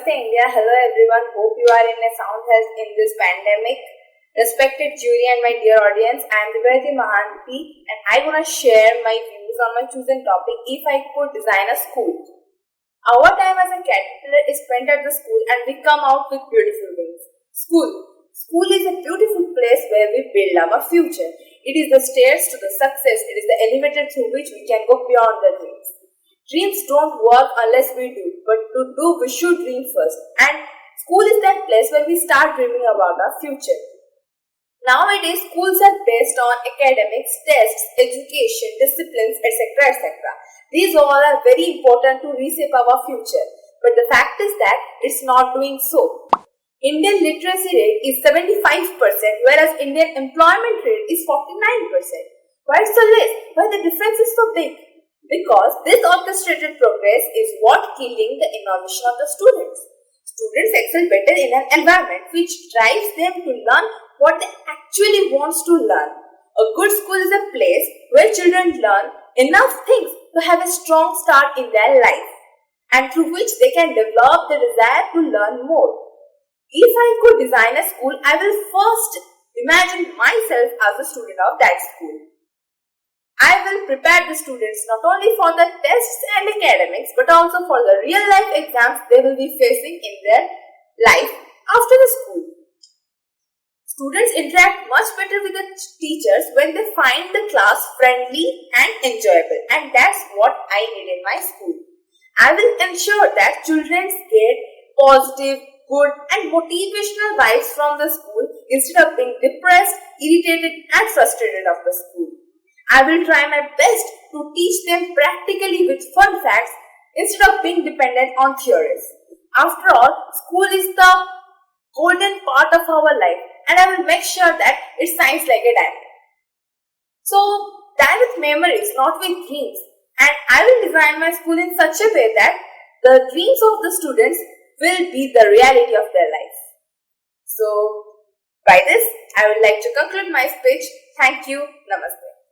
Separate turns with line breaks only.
Namaste India. Hello everyone. Hope you are in a sound health in this pandemic. Respected jury and my dear audience, I am Dibyajyoti Mohanty and I am going to share my views on my chosen topic, if I could design a school. Our time as a caterpillar is spent at the school and we come out with beautiful wings. School is a beautiful place where we build our future. It is the stairs to the success. It is the elevator through which we can go beyond the dreams. Dreams don't work unless we do, but to do we should dream first. And school is that place where we start dreaming about our future. Nowadays, schools are based on academics, tests, education, disciplines, etc. etc. These all are very important to reshape our future. But the fact is that it's not doing so. Indian literacy rate is 75%, whereas Indian employment rate is 49%. Why so less? Why the difference is so big? Because this orchestrated progress is what killing the innovation of the students. Students excel better in an environment which drives them to learn what they actually want to learn. A good school is a place where children learn enough things to have a strong start in their life and through which they can develop the desire to learn more. If I could design a school, I will first imagine myself as a student of that school. I will prepare the students not only for the tests and academics but also for the real life exams they will be facing in their life after the school. Students interact much better with the teachers when they find the class friendly and enjoyable, and that's what I need in my school. I will ensure that children get positive, good and motivational vibes from the school instead of being depressed, irritated and frustrated of the school. I will try my best to teach them practically with fun facts instead of being dependent on theories. After all, school is the golden part of our life and I will make sure that it shines like a diamond. So, die with memories, not with dreams. And I will design my school in such a way that the dreams of the students will be the reality of their life. So, by this, I would like to conclude my speech. Thank you. Namaste.